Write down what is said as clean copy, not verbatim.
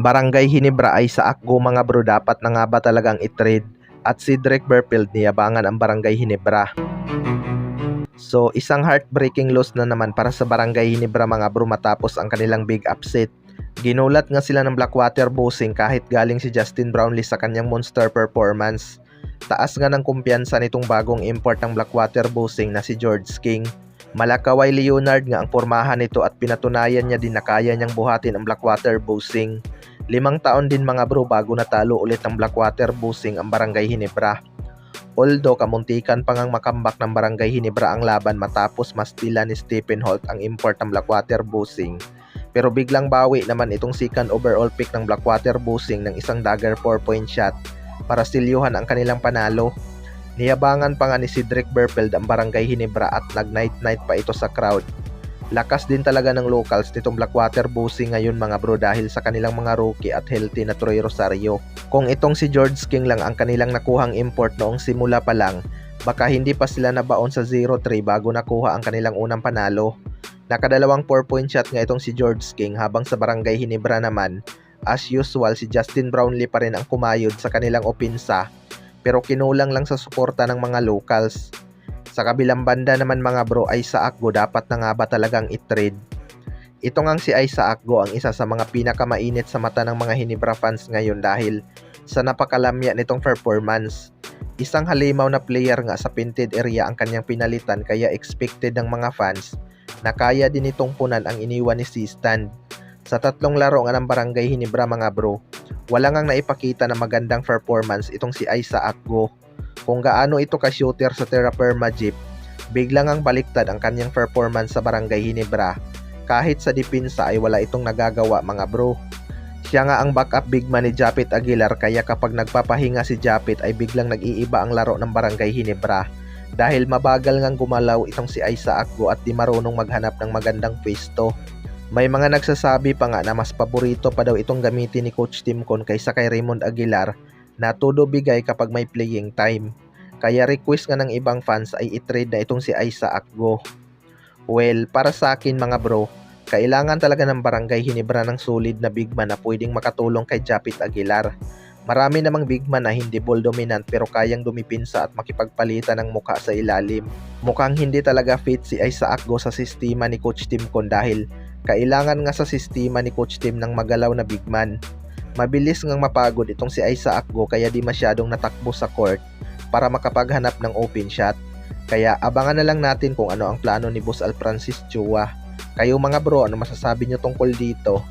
Barangay Hinebra ay sa akgo mga bro, dapat na nga ba talagang i-trade? At si Drake Berfield niyabangan ang Barangay Hinebra. So isang heartbreaking loss na naman para sa Barangay Hinebra mga bro matapos ang kanilang big upset. Ginulat nga sila ng Blackwater Bossing kahit galing si Justin Brownlee sa kanyang monster performance. Taas nga ng kumpiyansa nitong bagong import ng Blackwater Bossing na si George King. Malakaway Leonard nga ang pormahan nito at pinatunayan niya din na kaya niyang buhatin ang Blackwater Bossing. 5 taon din mga bro bago natalo ulit ng Blackwater Bossing ang Barangay Hinebra. Although kamuntikan pa ngang makambak ng Barangay Hinebra ang laban matapos mastila ni Stephen Holt ang import ng Blackwater Bossing. Pero biglang bawi naman itong second overall pick ng Blackwater Bossing ng isang dagger 4-point shot para silyuhan ang kanilang panalo. Niyabangan pa nga ni si Drake Berfield ang Barangay Hinebra at nag-night-night pa ito sa crowd. Lakas din talaga ng locals nitong Blackwater Bossing ngayon mga bro dahil sa kanilang mga rookie at healthy na Troy Rosario. Kung itong si George King lang ang kanilang nakuhang import noong simula pa lang, baka hindi pa sila nabaon sa 0-3 bago nakuha ang kanilang unang panalo. Nakadalawang 4-point shot nga itong si George King habang sa Barangay Hinebra naman, as usual si Justin Brownlee pa rin ang kumayod sa kanilang opinsa pero kinulang lang sa suporta ng mga locals. Sa kabilang banda naman mga bro ay sa akgo dapat na nga ba talagang i-trade? Ito ngang si Isa Akgo ang isa sa mga pinakamainit sa mata ng mga Hinebra fans ngayon dahil sa napakalamya nitong performance. Isang halimaw na player nga sa painted area ang kanyang pinalitan kaya expected ng mga fans na kaya din itong punan ang iniwan ni C-Stand. Sa 3 laro nga ng Barangay Hinebra mga bro, wala ngang naipakita na magandang performance itong si Isa Akgo. Kung gaano ito ka-shooter sa Terra Firma Jeep, biglang ang baliktad ang kanyang performance sa Barangay Hinebra. Kahit sa depensa ay wala itong nagagawa mga bro. Siya nga ang backup big man ni Japit Aguilar kaya kapag nagpapahinga si Japit ay biglang nag-iiba ang laro ng Barangay Hinebra. Dahil mabagal ngang gumalaw itong si Isa Akgo at di marunong maghanap ng magandang pwesto. May mga nagsasabi pa nga na mas paborito pa daw itong gamitin ni Coach Tim Con kaysa kay Raymond Aguilar na todo bigay kapag may playing time. Kaya request nga ng ibang fans ay i-trade na itong si Isa Akgo. Well, para sa akin mga bro, kailangan talaga ng Barangay Hinebra ng solid na big man na pwedeng makatulong kay Japit Aguilar. Marami namang big man na hindi ball dominant pero kayang dumipinsa at makipagpalitan ng muka sa ilalim. Mukhang hindi talaga fit si Isa Akgo sa sistema ni Coach Tim Con dahil kailangan nga sa sistema ni Coach Tim ng magalaw na big man. Mabilis ngang mapagod itong si Isa Akgo kaya di masyadong natakbo sa court para makapaghanap ng open shot. Kaya abangan na lang natin kung ano ang plano ni Boss Alfrancis Chua. Kayo mga bro, ano masasabi nyo tungkol dito?